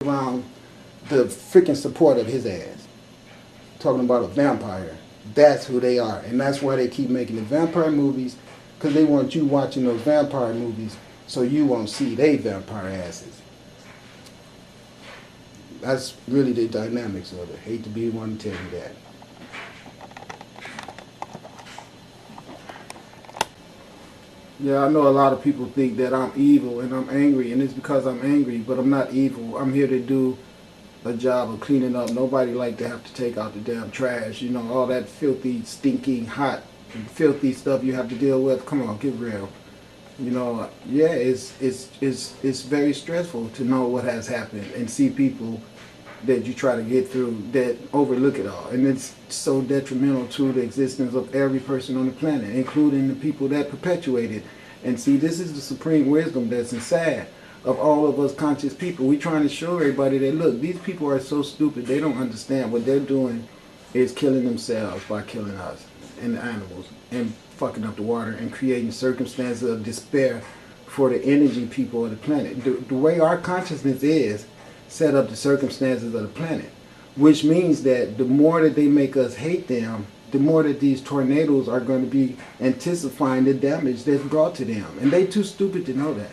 around the freaking support of his ass. Talking about a vampire. That's who they are. And that's why they keep making the vampire movies, because they want you watching those vampire movies so you won't see they vampire asses. That's really the dynamics of it. Hate to be the one to tell you that. Yeah, I know a lot of people think that I'm evil and I'm angry, and it's because I'm angry, but I'm not evil. I'm here to do a job of cleaning up. Nobody like to have to take out the damn trash. You know, all that filthy, stinking, hot, filthy stuff you have to deal with. Come on, get real. You know, yeah, it's very stressful to know what has happened and see people that you try to get through that overlook it all. And it's so detrimental to the existence of every person on the planet, including the people that perpetuate it. And see, this is the supreme wisdom that's inside of all of us conscious people. We're trying to show everybody that, look, these people are so stupid, they don't understand what they're doing is killing themselves by killing us and the animals and fucking up the water and creating circumstances of despair for the energy people of the planet. The way our consciousness is set up the circumstances of the planet, which means that the more that they make us hate them, the more that these tornadoes are going to be anticipating the damage that's brought to them. And they too stupid to know that.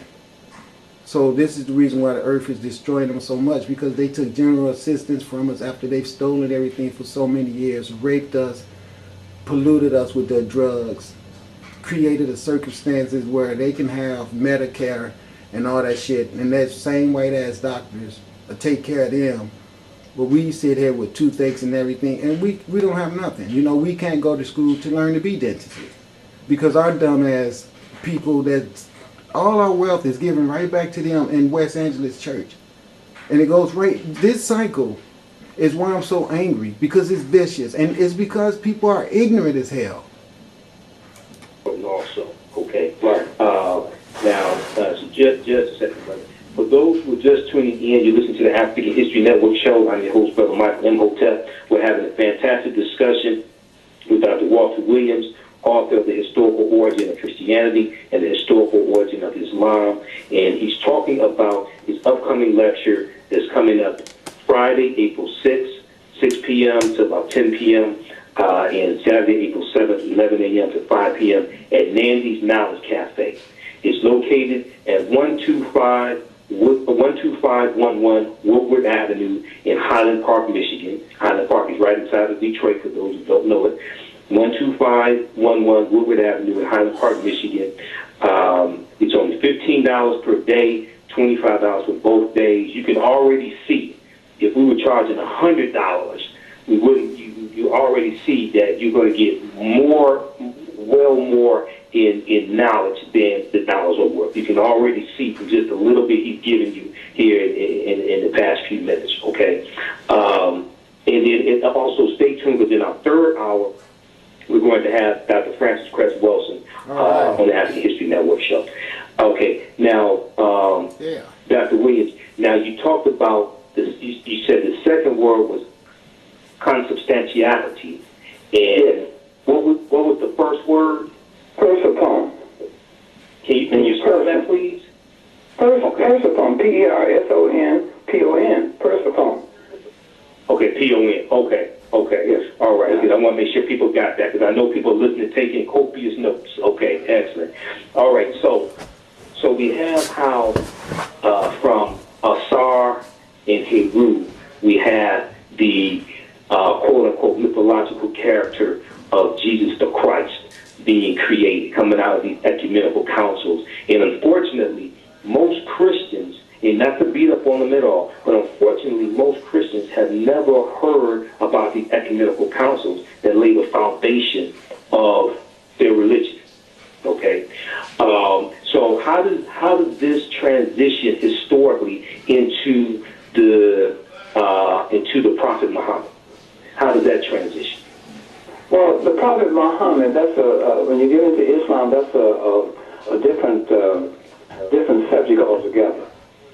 So this is the reason why the earth is destroying them so much, because they took general assistance from us after they've stolen everything for so many years, raped us, polluted us with their drugs, created the circumstances where they can have Medicare and all that shit, and that same white ass doctors take care of them. But we sit here with toothaches and everything, and we don't have nothing. You know, we can't go to school to learn to be dentists because our dumbass people, that all our wealth is given right back to them in West Angeles church. And it goes right, this cycle is why I'm so angry, because it's vicious, and it's because people are ignorant as hell. Also, okay, right. So just a second, brother. For those who are just tuning in, you listen to the African History Network show. I'm your host, Brother Michael Imhotep. We're having a fantastic discussion with Dr. Walter Williams, author of The Historical Origin of Christianity and the Historical Origin of Islam. And he's talking about his upcoming lecture that's coming up Friday, April 6th, 6 p.m. to about 10 p.m., and Saturday, April 7th, 11 a.m. to 5 p.m. at Nandy's Knowledge Cafe. It's located at 12511 Woodward Avenue in Highland Park, Michigan. Highland Park is right inside of Detroit, for those who don't know it. 12511 Woodward Avenue in Highland Park, Michigan. It's only $15 per day, $25 for both days. You can already see, if we were charging $100, we wouldn't. You already see that you're going to get more, well more in knowledge than the dollars are worth. You can already see from just a little bit he's given you here in the past few minutes, okay? And then also stay tuned, because in our third hour, we're going to have Dr. Francis Cress Wilson on the African History Network show. Okay, now, Dr. Williams, now you talked about this, you said the second word was consubstantiality, and what was the first word? Persopon. Can you spell that, please? Persopon. Persopon. Persopon. Okay, P-O-N. Okay. Yes. All right. Because I want to make sure people got that, because I know people are listening, taking copious notes. Okay, excellent. All right. So we have how from Asar and Heru, we have the quote-unquote mythological character of Jesus the Christ being created, coming out of these ecumenical councils. And unfortunately, most Christians, and not to beat up on them at all, but unfortunately, most Christians have never heard about the ecumenical councils that lay the foundation of their religion. Okay? So how does this transition historically into the Prophet Muhammad? How does that transition? Well, the Prophet Muhammad, that's when you get into Islam, that's a different subject altogether.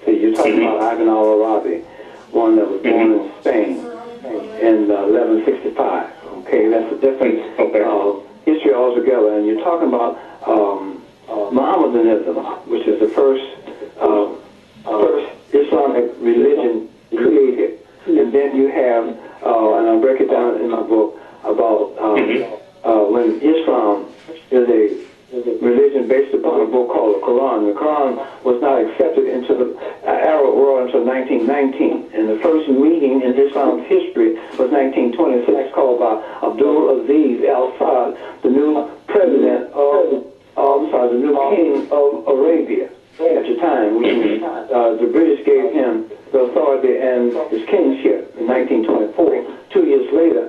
See, you're talking about Ibn al-Arabi, one that was born in Spain in 1165. Okay, that's a different history altogether. And you're talking about Mohammedanism, which is the first Islamic religion and then you have, and I break it down in my book about when Islam is a religion based upon a book called the Quran. The Quran was not accepted into the Arab world until 1919, and the first meeting in Islam's history was 1926, called by Abdul Aziz Al Saud, the new president of, the new king of Arabia at the time. The British gave him the authority and his kingship in 1924. 2 years later,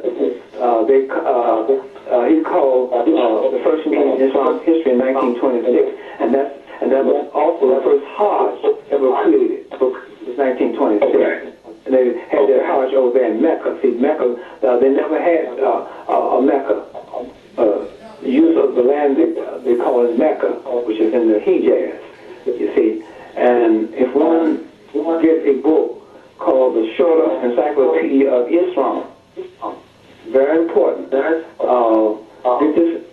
he called the first meeting in Islam's history in 1926, and that was also the first Hajj ever created. It was 1926. And they had their Hajj over there in Mecca. See, Mecca, they never had a Mecca. The use of the land they call it Mecca, which is in the Hijaz, you see. And if one gets a book called the Shorter Encyclopedia of Islam, very important. This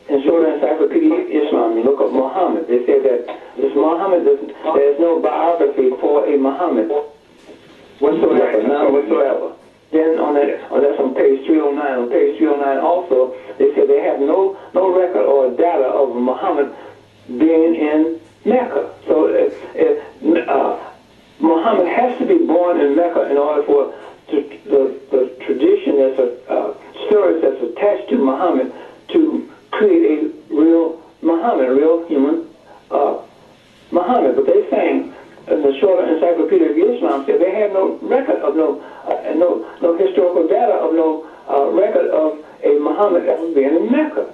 in Shorter Encyclopedia of Islam, you look up Muhammad. They say that this Muhammad, there's no biography for a Muhammad whatsoever, none whatsoever. Then that's on page 309. On page 309 also, they say they have no record or data of Muhammad being in Mecca. So Muhammad has to be born in Mecca in order for the tradition that's stories that's attached to Muhammad to create a real Muhammad, a real human Muhammad. But they're saying in the Shorter Encyclopedia of Islam said they have no record of no historical data of no record of a Muhammad ever being in Mecca.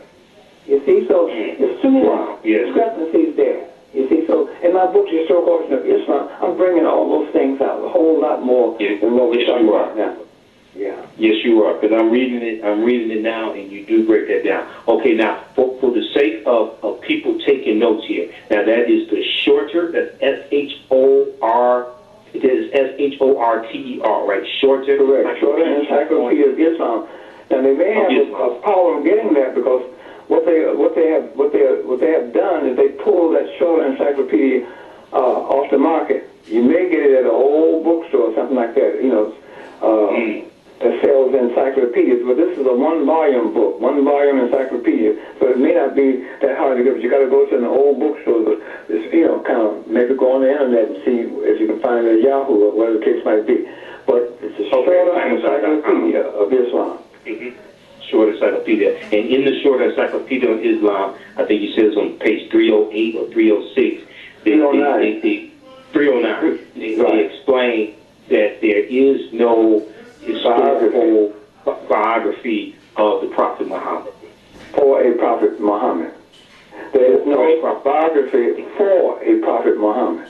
You see, so there's two discrepancies there. You see, so in my book, The Historical Origin of Islam, I'm bringing all those things out, a whole lot more than what we're talking about now. Yeah. Yes, you are, because I'm reading it now, and you do break that down. Okay, now, for the sake of people taking notes here, now that is the shorter, that's it is Shorter, right? Shorter. Correct. Shorter Encyclopedia of Islam. Now they may have a power of getting that because what they have done is they pulled that Shorter Encyclopedia off the market. You may get it at an old bookstore or something like that, that sells encyclopedias, but this is a one-volume book, one-volume encyclopedia, so it may not be that hard to get, but you got to go to an old bookstore, kind of maybe go on the internet and see if you can find it at Yahoo or whatever the case might be. But it's a Shorter Encyclopedia of Islam. Short Encyclopedia. And in the Short Encyclopedia of Islam, I think you said it's on page 308 or 306. 309. 309. They explain that there is no historical biography of the Prophet Muhammad. For a Prophet Muhammad. There is no biography for a Prophet Muhammad.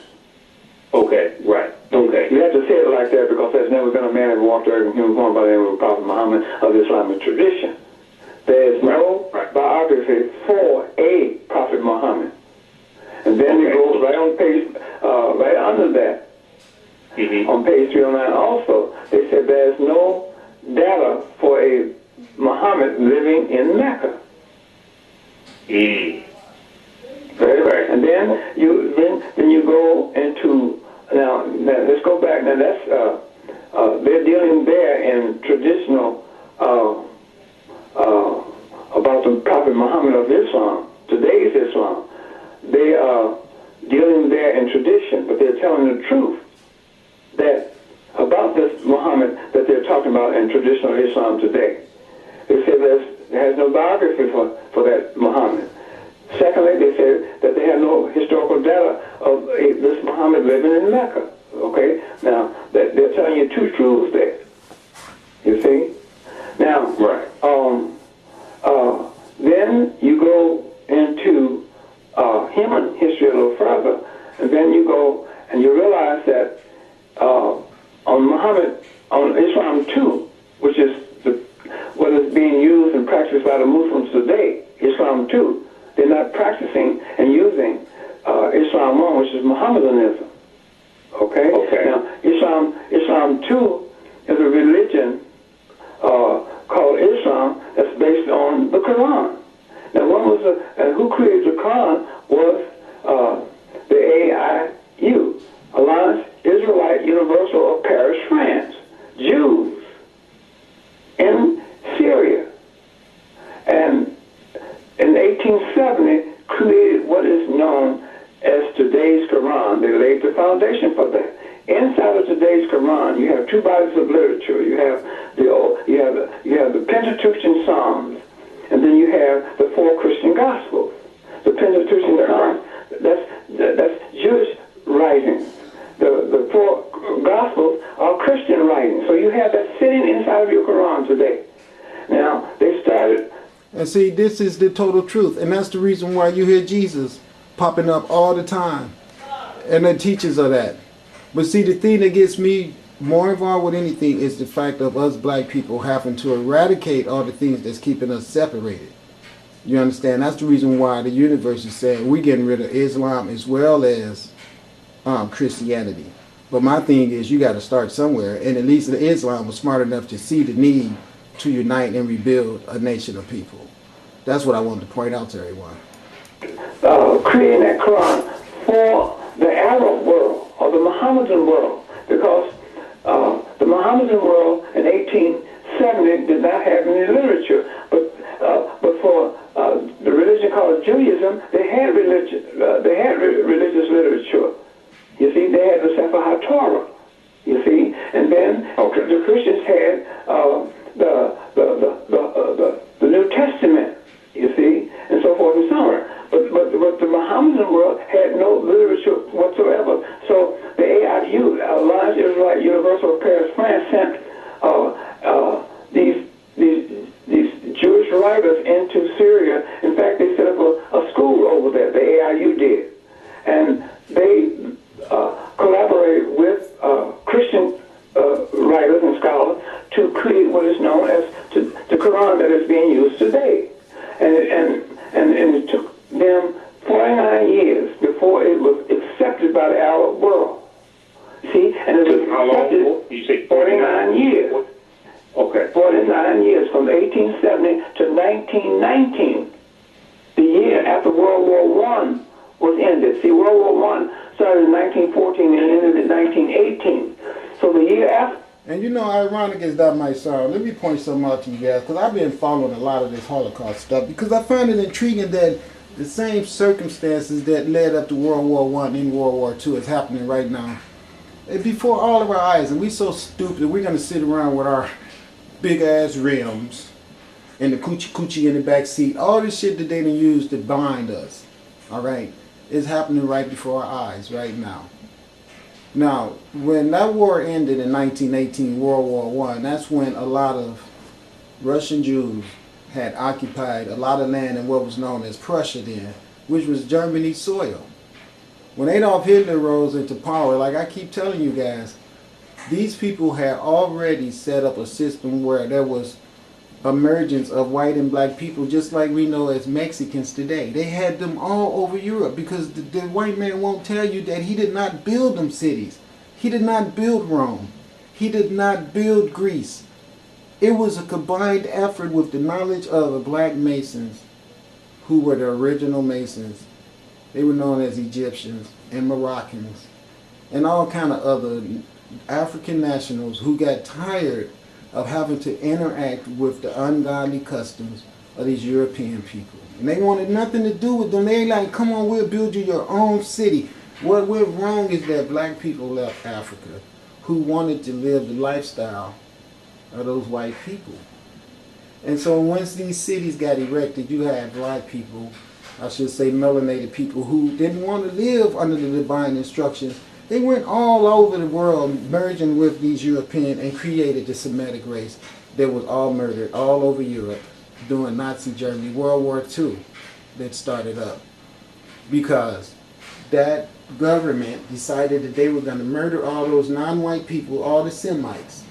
Okay, right. Okay. You have to say it like that because there's never been a man who walked earth in human form by the name of Prophet Muhammad of Islamic tradition. There is no biography for a Prophet Muhammad. And then it goes right on page, right under that. On page 309 also, they said there's no data for a Muhammad living in Mecca. Right. And then you go into now let's go back. Now that's they're dealing there in traditional about the Prophet Muhammad of Islam, today's Islam. They are dealing there in tradition, but they're telling the truth that about this Muhammad that they're talking about in traditional Islam today. They say there has no biography for that Muhammad. Secondly, they say that they have no historical data of this Muhammad living in Mecca. Okay? Now, they're telling you two truths there. You see? Now, then you go into human history a little further, and then you go and you realize that on Islam 2, which is what is being used and practiced by the Muslims today, Islam 2, they're not practicing and using Islam 1, which is Mohammedanism. Okay? Now, Islam 2 is a religion called Islam that's based on the Quran. Now, who created the Quran was the AIU, Alliance Israelite Universal of Paris, France. Jews 1870 created what is known as today's Quran. They laid the foundation for that. Inside of today's Quran, you have two bodies of literature. You have the Pentateuch and Psalms, and then you have the four Christian Gospels. The Pentateuch and Psalms, that's Jewish writings. The four Gospels are Christian writings. So you have that sitting inside of your Quran today. Now, they started... And see, this is the total truth. And that's the reason why you hear Jesus popping up all the time. And the teachers of that. But see, the thing that gets me more involved with anything is the fact of us black people having to eradicate all the things that's keeping us separated. You understand? That's the reason why the universe is saying we're getting rid of Islam as well as Christianity. But my thing is you got to start somewhere. And at least Islam was smart enough to see the need to unite and rebuild a nation of people. That's what I wanted to point out to everyone. Creating that Quran for the Arab world or the Mohammedan world, because the Mohammedan world in 1870 did not have any literature, but for the religion called Judaism, they had religious literature. You see, they had the Sefer HaTorah. You see, and then the Christians had the New Testament. You see, and so forth and so on. But the Mohammedan world had no literature whatsoever. So the AIU, Alliance Israelite Universal of Paris, France, sent these Jewish writers into Syria. In fact, they set up a school over there. The AIU did, and they collaborated with Christian writers and scholars to create what is known as the Quran that is being used today. And it took them 49 years before it was accepted by the Arab world. See, and it was how long? You say 49 years. Okay. 49 years, from 1870 to 1919, the year after World War I was ended. See, World War I started in 1914 and ended in 1918. So the year after. And you know, ironic as that might sound, let me point something out to you guys, because I've been following a lot of this Holocaust stuff, because I find it intriguing that the same circumstances that led up to World War I and World War II is happening right now. And before all of our eyes, and we're so stupid, we're going to sit around with our big-ass rims and the coochie in the back seat. All this shit that they done used to blind us, all right, is happening right before our eyes right now. Now, when that war ended in 1918, World War I, that's when a lot of Russian Jews had occupied a lot of land in what was known as Prussia then, which was Germany's soil. When Adolf Hitler rose into power, like I keep telling you guys, these people had already set up a system where there was emergence of white and black people, just like we know as Mexicans today. They had them all over Europe, because the white man won't tell you that he did not build them cities. He did not build Rome. He did not build Greece. It was a combined effort with the knowledge of the black Masons, who were the original Masons. They were known as Egyptians and Moroccans and all kind of other African nationals who got tired of having to interact with the ungodly customs of these European people. And they wanted nothing to do with them. They like, come on, we'll build you your own city. What went wrong is that black people left Africa who wanted to live the lifestyle of those white people. And so once these cities got erected, you had black people, I should say melanated people, who didn't want to live under the divine instructions. They went all over the world merging with these European and created the Semitic race that was all murdered all over Europe during Nazi Germany, World War II, that started up. Because that government decided that they were going to murder all those non-white people, all the Semites,